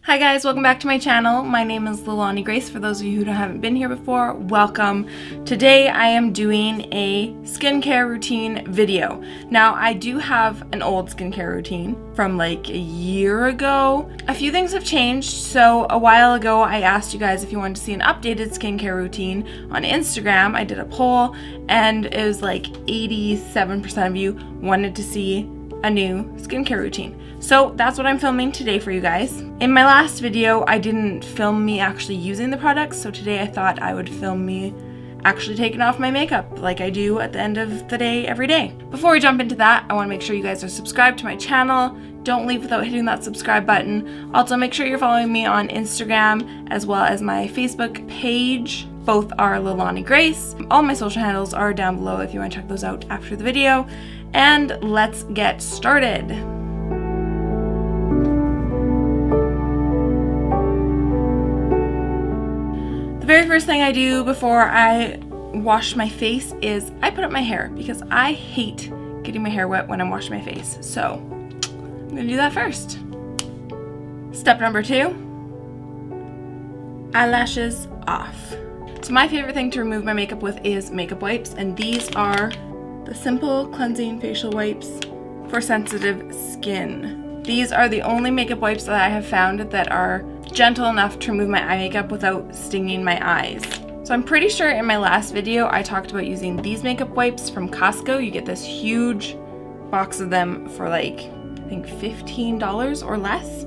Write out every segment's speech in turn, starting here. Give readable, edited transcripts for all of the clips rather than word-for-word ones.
Hi guys, welcome back to my channel. My name is Lilani Grace. For those of you who haven't been here before, welcome. Today I am doing a skincare routine video. Now I do have an old skincare routine from like a year ago. A few things have changed. So a while ago I asked you guys if you wanted to see an updated skincare routine on Instagram. I did a poll and it was like 87% of you wanted to see a new skincare routine. So that's what I'm filming today for you guys. In my last video, I didn't film me actually using the products, so today I thought I would film me actually taking off my makeup like I do at the end of the day every day. Before we jump into that, I want to make sure you guys are subscribed to my channel. Don't leave without hitting that subscribe button. Also, make sure you're following me on Instagram as well as my Facebook page. Both are Lilani Grace. All my social handles are down below if you want to check those out after the video. And let's get started. The very first thing I do before I wash my face is I put up my hair because I hate getting my hair wet when I'm washing my face. So I'm gonna do that first. Step number 2, eyelashes off. So my favorite thing to remove my makeup with is makeup wipes, and these are the Simple Cleansing Facial Wipes for sensitive skin. These are the only makeup wipes that I have found that are gentle enough to remove my eye makeup without stinging my eyes. So I'm pretty sure in my last video I talked about using these makeup wipes from Costco. You get this huge box of them for like, I think $15 or less.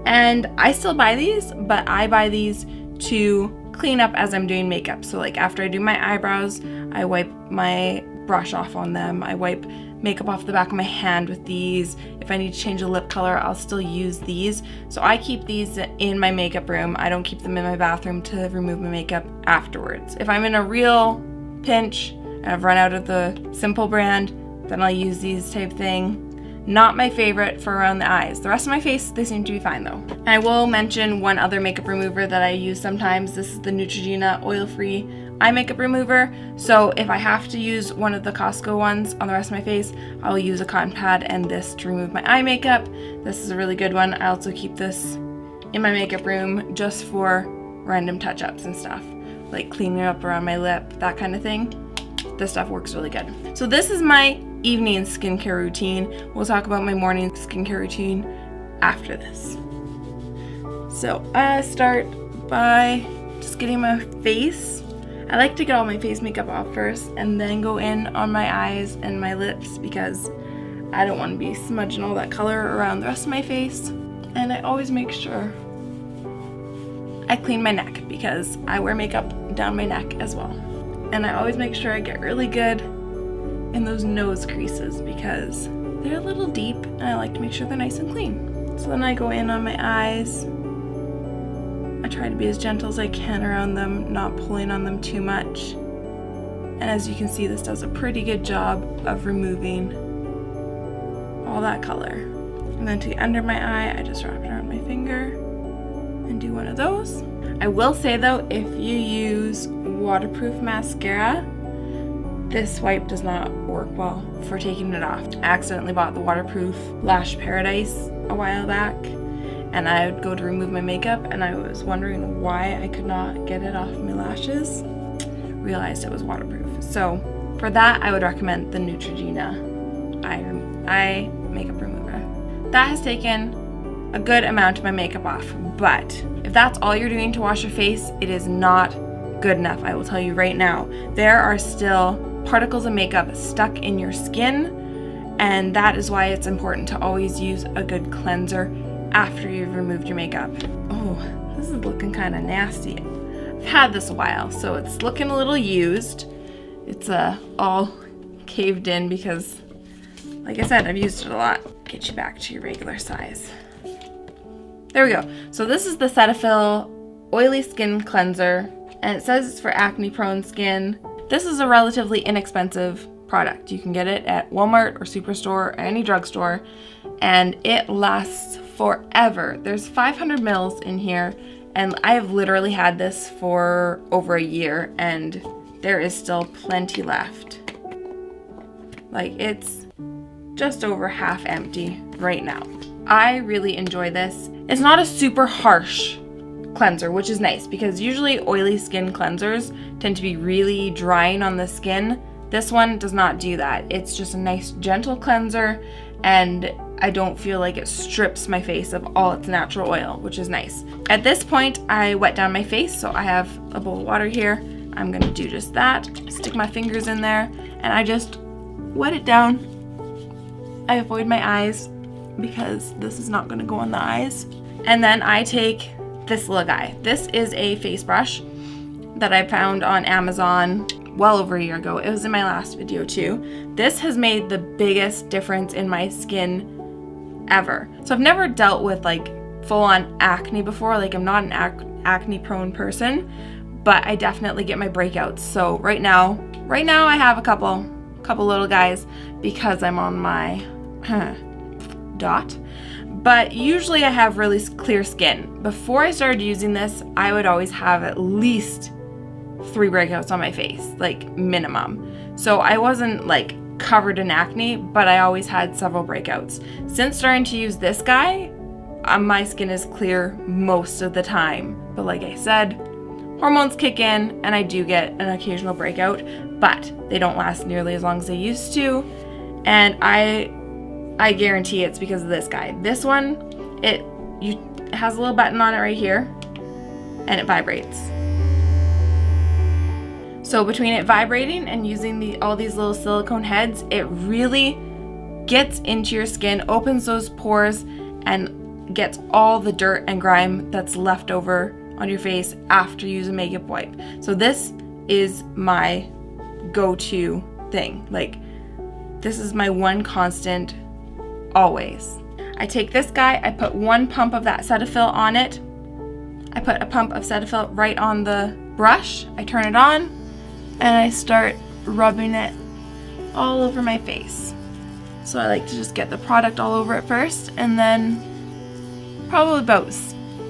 And I still buy these, but I buy these to clean up as I'm doing makeup. So like after I do my eyebrows, I wipe my brush off on them. I wipe makeup off the back of my hand with these. If I need to change a lip color, I'll still use these. So I keep these in my makeup room. I don't keep them in my bathroom to remove my makeup afterwards. If I'm in a real pinch and I've run out of the Simple brand, then I'll use these type thing. Not my favorite for around the eyes. The rest of my face, they seem to be fine though. And I will mention one other makeup remover that I use sometimes. This is the Neutrogena oil-free eye makeup remover. So if I have to use one of the Costco ones on the rest of my face, I'll use a cotton pad and this to remove my eye makeup. This is a really good one. I also keep this in my makeup room just for random touch-ups and stuff, like cleaning up around my lip, that kind of thing. This stuff works really good. So this is my evening skincare routine. We'll talk about my morning skincare routine after this. So I start by just getting my face. I like to get all my face makeup off first and then go in on my eyes and my lips because I don't want to be smudging all that color around the rest of my face. And I always make sure I clean my neck because I wear makeup down my neck as well. And I always make sure I get really good in those nose creases because they're a little deep and I like to make sure they're nice and clean. So then I go in on my eyes. I try to be as gentle as I can around them, not pulling on them too much. And as you can see, this does a pretty good job of removing all that color. And then to the under my eye, I just wrap it around my finger and do one of those. I will say though, if you use waterproof mascara, this wipe does not work well for taking it off. I accidentally bought the waterproof Lash Paradise a while back, and I would go to remove my makeup and I was wondering why I could not get it off my lashes. Realized it was waterproof. So for that, I would recommend the Neutrogena eye makeup remover. That has taken a good amount of my makeup off, but if that's all you're doing to wash your face, it is not good enough. I will tell you right now, there are still particles of makeup stuck in your skin, and that is why it's important to always use a good cleanser after you've removed your makeup. Oh, this is looking kind of nasty. I've had this a while, so it's looking a little used. It's all caved in because, like I said, I've used it a lot. Get you back to your regular size. There we go. So this is the Cetaphil Oily Skin Cleanser, and it says it's for acne-prone skin. This is a relatively inexpensive product. You can get it at Walmart or Superstore or any drugstore, and it lasts forever. There's 500 mils in here, and I have literally had this for over a year, and there is still plenty left. Like, it's just over half empty right now. I really enjoy this. It's not a super harsh cleanser, which is nice because usually oily skin cleansers tend to be really drying on the skin. This one does not do that. It's just a nice gentle cleanser, and I don't feel like it strips my face of all its natural oil, which is nice. At this point, I wet down my face, so I have a bowl of water here. I'm gonna do just that. Stick my fingers in there, and I just wet it down. I avoid my eyes because this is not gonna go on the eyes. And then I take this little guy. This is a face brush that I found on Amazon well over a year ago. It was in my last video too. This has made the biggest difference in my skin ever. So I've never dealt with like full-on acne before. Like I'm not an acne prone person, but I definitely get my breakouts. So right now I have a couple little guys because I'm on my dot. But usually I have really clear skin. Before I started using this, I would always have at least 3 breakouts on my face, like minimum. So I wasn't like covered in acne, but I always had several breakouts. Since starting to use this guy, my skin is clear most of the time. But like I said, hormones kick in and I do get an occasional breakout, but they don't last nearly as long as they used to. And I guarantee it's because of this guy. This one, it has a little button on it right here and it vibrates. So between it vibrating and using all these little silicone heads, it really gets into your skin, opens those pores, and gets all the dirt and grime that's left over on your face after you use a makeup wipe. So this is my go-to thing. Like, this is my one constant always. I take this guy, I put 1 pump of that Cetaphil on it. I put a pump of Cetaphil right on the brush. I turn it on and I start rubbing it all over my face. So I like to just get the product all over it first, and then probably about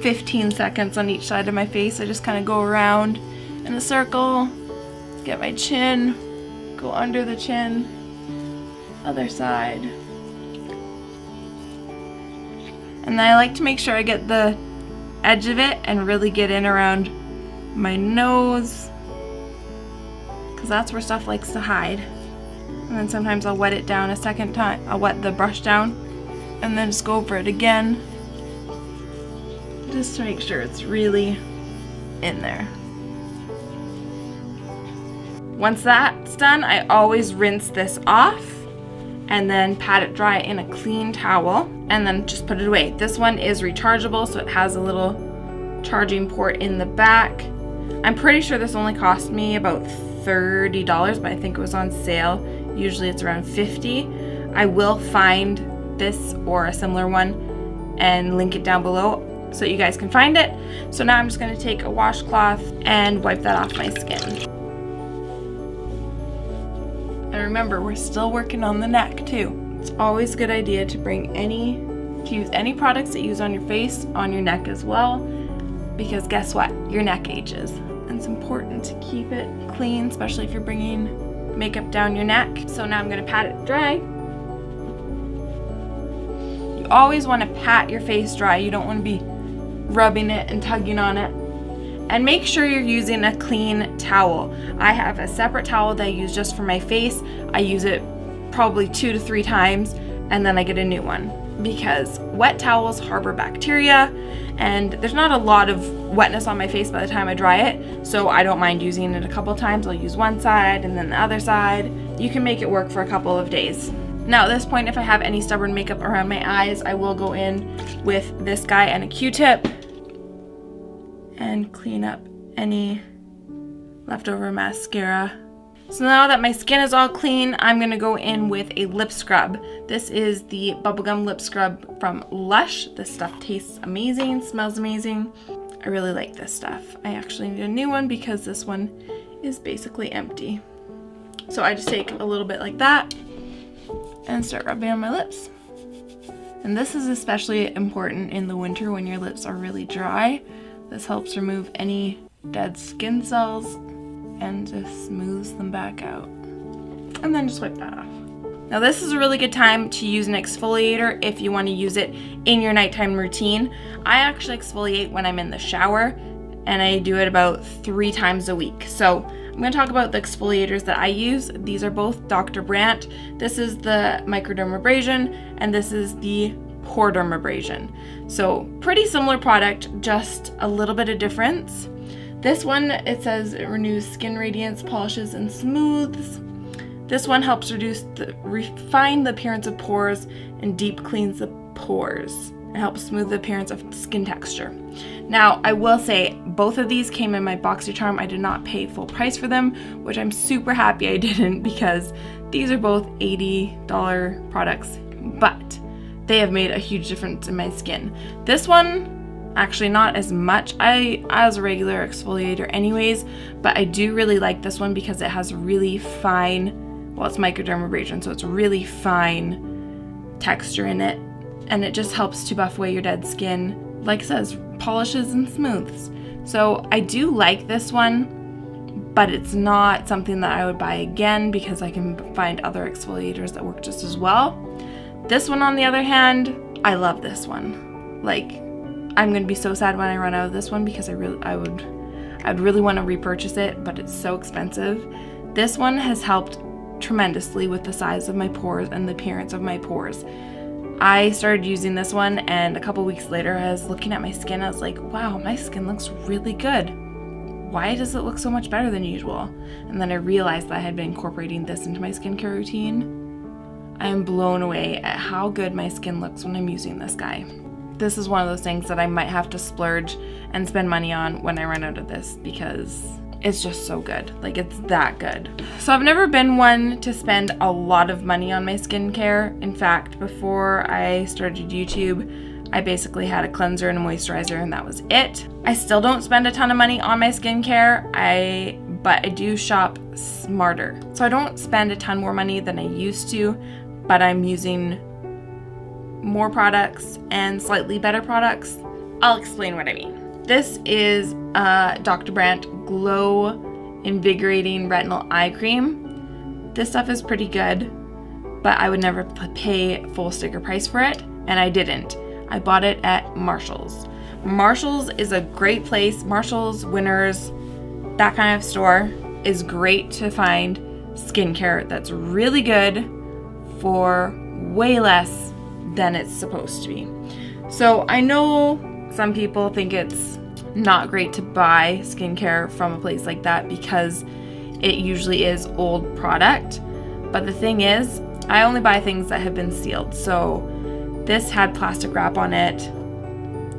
15 seconds on each side of my face. I just kind of go around in a circle, get my chin, go under the chin, other side. And then I like to make sure I get the edge of it and really get in around my nose, because that's where stuff likes to hide. And then sometimes I'll wet it down a second time. I'll wet the brush down and then just go over it again, just to make sure it's really in there. Once that's done, I always rinse this off and then pat it dry in a clean towel and then just put it away. This one is rechargeable, so it has a little charging port in the back. I'm pretty sure this only cost me about $30, but I think it was on sale. Usually it's around $50. I will find this or a similar one and link it down below so you guys can find it. So now I'm just going to take a washcloth and wipe that off my skin. And remember, we're still working on the neck too. It's always a good idea to use any products that you use on your face on your neck as well, because guess what? Your neck ages. And it's important to keep it clean, especially if you're bringing makeup down your neck. So now I'm going to pat it dry. You always want to pat your face dry. You don't want to be rubbing it and tugging on it. And make sure you're using a clean towel. I have a separate towel that I use just for my face. I use it probably 2 to 3 times and then I get a new one, because wet towels harbor bacteria and there's not a lot of wetness on my face by the time I dry it, so I don't mind using it a couple times. I'll use one side and then the other side. You can make it work for a couple of days. Now at this point, if I have any stubborn makeup around my eyes, I will go in with this guy and a Q-tip and clean up any leftover mascara. So now that my skin is all clean, I'm gonna go in with a lip scrub. This is the bubblegum lip scrub from Lush. This stuff tastes amazing, smells amazing. I really like this stuff. I actually need a new one because this one is basically empty. So I just take a little bit like that and start rubbing on my lips. And this is especially important in the winter when your lips are really dry. This helps remove any dead skin cells and just smooths them back out. And then just wipe that off. Now this is a really good time to use an exfoliator if you want to use it in your nighttime routine. I actually exfoliate when I'm in the shower, and I do it about 3 times a week. So I'm going to talk about the exfoliators that I use. These are both Dr. Brandt. This is the microdermabrasion, and this is the pore dermabrasion. So pretty similar product, just a little bit of difference. This one, it says it renews skin radiance, polishes and smooths. This one helps refine the appearance of pores and deep cleans the pores. It helps smooth the appearance of skin texture. Now, I will say both of these came in my BoxyCharm. I did not pay full price for them, which I'm super happy I didn't, because these are both $80 products, but they have made a huge difference in my skin. This one, actually not as much. I was a regular exfoliator anyways, but I do really like this one because it has really fine, well, it's microdermabrasion, so it's really fine texture in it, and it just helps to buff away your dead skin. Like it says, polishes and smooths. So I do like this one, but it's not something that I would buy again because I can find other exfoliators that work just as well. This one, on the other hand, I love this one. Like, I'm gonna be so sad when I run out of this one because I'd really want to repurchase it, but it's so expensive. This one has helped tremendously with the size of my pores and the appearance of my pores. I started using this one, and a couple weeks later I was looking at my skin. I was like, wow, my skin looks really good. Why does it look so much better than usual? And then I realized that I had been incorporating this into my skincare routine. I am blown away at how good my skin looks when I'm using this guy. This is one of those things that I might have to splurge and spend money on when I run out of this, because it's just so good. Like, it's that good. So I've never been one to spend a lot of money on my skincare. In fact, before I started YouTube, I basically had a cleanser and a moisturizer, and that was it. I still don't spend a ton of money on my skincare, but I do shop smarter. So I don't spend a ton more money than I used to, but I'm using more products and slightly better products. I'll explain what I mean. This is Dr. Brandt Glow Invigorating Retinol Eye Cream. This stuff is pretty good, but I would never pay full sticker price for it, and I didn't. I bought it at Marshall's. Marshall's is a great place. Marshall's, Winners, that kind of store is great to find skincare that's really good for way less than it's supposed to be. So I know some people think it's not great to buy skincare from a place like that because it usually is old product. But the thing is, I only buy things that have been sealed. So this had plastic wrap on it.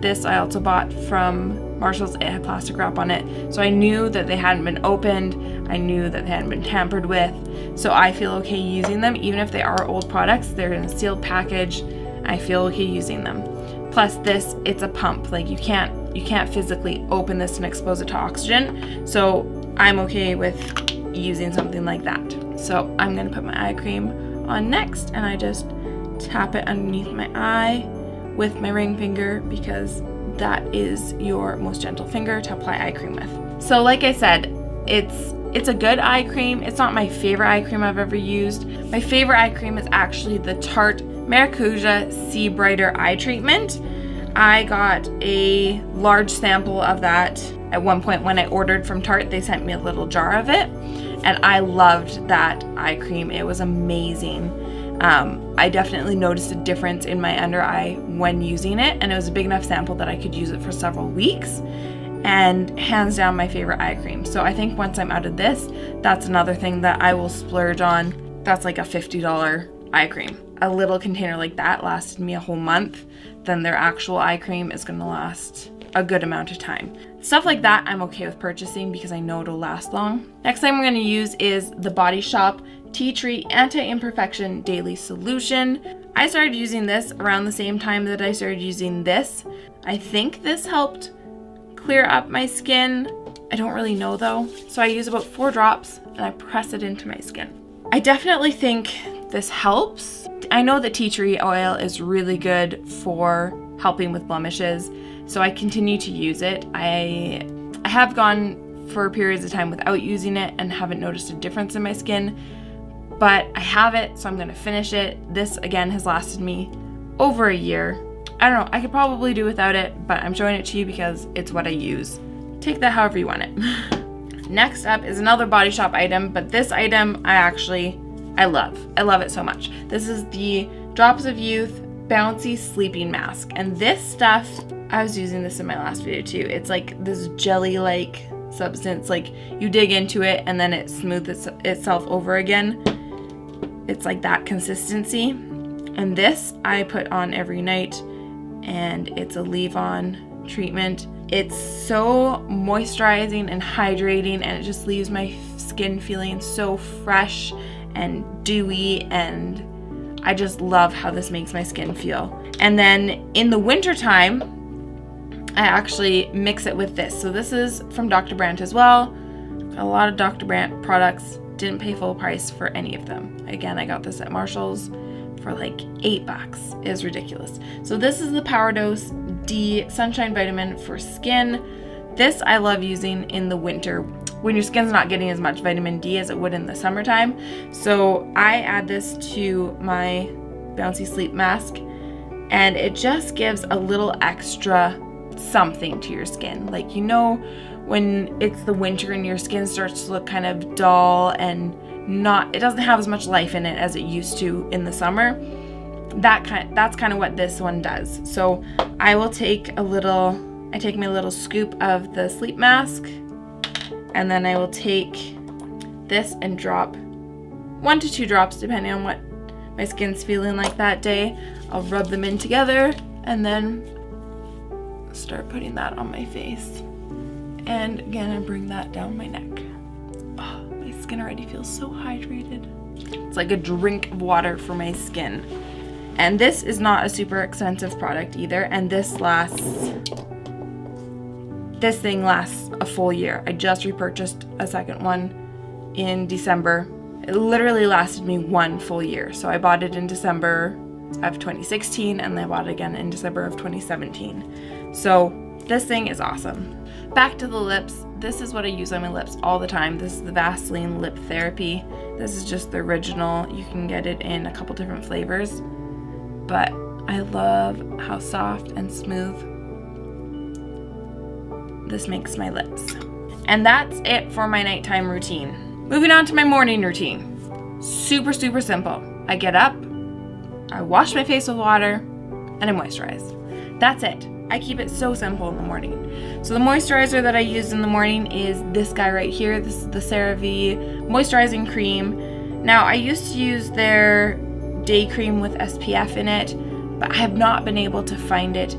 This I also bought from Marshall's. It had plastic wrap on it. So I knew that they hadn't been opened. I knew that they hadn't been tampered with. So I feel okay using them. Even if they are old products, they're in a sealed package. I feel okay using them. Plus this, it's a pump. Like, you can't physically open this and expose it to oxygen. So I'm okay with using something like that. So I'm gonna put my eye cream on next, and I just tap it underneath my eye with my ring finger, because that is your most gentle finger to apply eye cream with. So like I said, it's a good eye cream. It's not my favorite eye cream I've ever used. My favorite eye cream is actually the Tarte Maracuja Sea Brighter Eye Treatment. I got a large sample of that at one point when I ordered from Tarte. They sent me a little jar of it, and I loved that eye cream. It was amazing. I definitely noticed a difference in my under eye when using it, and it was a big enough sample that I could use it for several weeks, and hands down my favorite eye cream. So I think once I'm out of this, that's another thing that I will splurge on. That's like a $50 eye cream. A little container like that lasted me a whole month. Then their actual eye cream is going to last a good amount of time. Stuff like that I'm okay with purchasing because I know it'll last long. Next thing I'm going to use is the Body Shop Tea Tree Anti-Imperfection Daily Solution. I started using this around the same time that I started using this. I think this helped clear up my skin. I don't really know though. So I use about 4 drops and I press it into my skin. I definitely think this helps. I know that tea tree oil is really good for helping with blemishes, so I continue to use it. I have gone for periods of time without using it and haven't noticed a difference in my skin, but I have it, so I'm gonna finish it. This again has lasted me over a year. I don't know, I could probably do without it, but I'm showing it to you because it's what I use. Take that however you want it. Next up is another Body Shop item, but this item I love. I love it so much. This is the Drops of Youth Bouncy Sleeping Mask. And this stuff, I was using this in my last video too. It's like this jelly-like substance. Like you dig into it and then it smooths itself over again. It's like that consistency. And this I put on every night, and it's a leave-on treatment. It's so moisturizing and hydrating, and it just leaves my skin feeling so fresh and dewy, and I just love how this makes my skin feel. And then in the winter time, I actually mix it with this. So this is from Dr. Brandt as well. A lot of Dr. Brandt products, didn't pay full price for any of them. Again, I got this at Marshall's for like $8. It was ridiculous. So this is the Power Dose D Sunshine Vitamin for skin. This I love using in the winter when your skin's not getting as much vitamin D as it would in the summertime. So I add this to my Bouncy Sleep Mask, and it just gives a little extra something to your skin. Like, you know, when it's the winter and your skin starts to look kind of dull and it doesn't have as much life in it as it used to in the summer. That's kind of what this one does. So I will take my little scoop of the sleep mask, and then I will take this and drop 1 to 2 drops depending on what my skin's feeling like that day. I'll rub them in together and then start putting that on my face. And again, I bring that down my neck. Oh, my skin already feels so hydrated. It's like a drink of water for my skin. And this is not a super expensive product either, and this thing lasts a full year. I just repurchased a second one in December. It literally lasted me 1 full year. So I bought it in December of 2016, and then I bought it again in December of 2017. So this thing is awesome. Back to the lips. This is what I use on my lips all the time. This is the Vaseline Lip Therapy. This is just the original. You can get it in a couple different flavors, but I love how soft and smooth this makes my lips. And that's it for my nighttime routine. Moving on to my morning routine. Super, super simple. I get up, I wash my face with water, and I moisturize. That's it. I keep it so simple in the morning. So the moisturizer that I use in the morning is this guy right here. This is the CeraVe Moisturizing Cream. Now, I used to use their day cream with SPF in it, but I have not been able to find it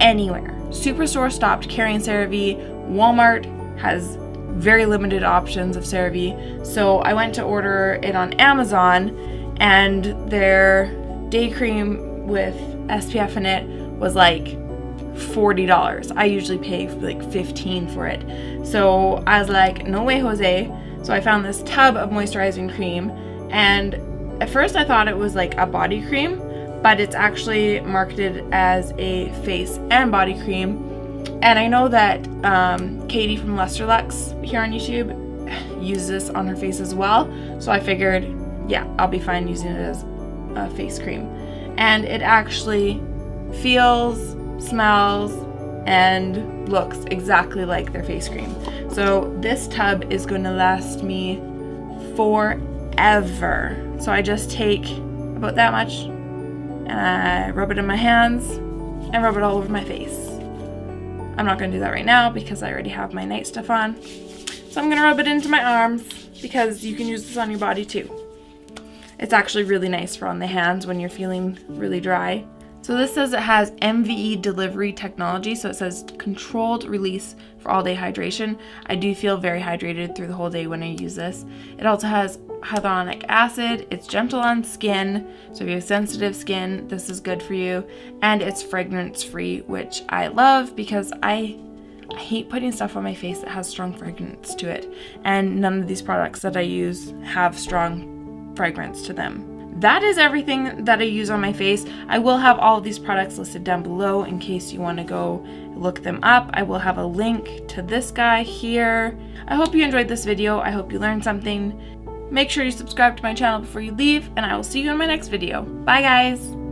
anywhere. Superstore stopped carrying CeraVe. Walmart has very limited options of CeraVe. So I went to order it on Amazon, and their day cream with SPF in it was like $40. I usually pay like $15 for it. So I was like, no way, Jose. So I found this tub of moisturizing cream, and at first I thought it was like a body cream, but it's actually marketed as a face and body cream. And I know that Katie from Luster Lux here on YouTube uses this on her face as well. So I figured, yeah, I'll be fine using it as a face cream. And it actually feels, smells, and looks exactly like their face cream. So this tub is going to last me forever. So I just take about that much and I rub it in my hands and rub it all over my face. I'm not going to do that right now because I already have my night stuff on. So I'm going to rub it into my arms because you can use this on your body too. It's actually really nice for on the hands when you're feeling really dry. So this says it has MVE delivery technology, so it says controlled release for all day hydration. I do feel very hydrated through the whole day when I use this. It also has hyaluronic acid, it's gentle on skin, so if you have sensitive skin, this is good for you, and it's fragrance free, which I love because I hate putting stuff on my face that has strong fragrance to it, and none of these products that I use have strong fragrance to them. That is everything that I use on my face. I will have all of these products listed down below in case you want to go look them up. I will have a link to this guy here. I hope you enjoyed this video. I hope you learned something. Make sure you subscribe to my channel before you leave, and I will see you in my next video. Bye guys!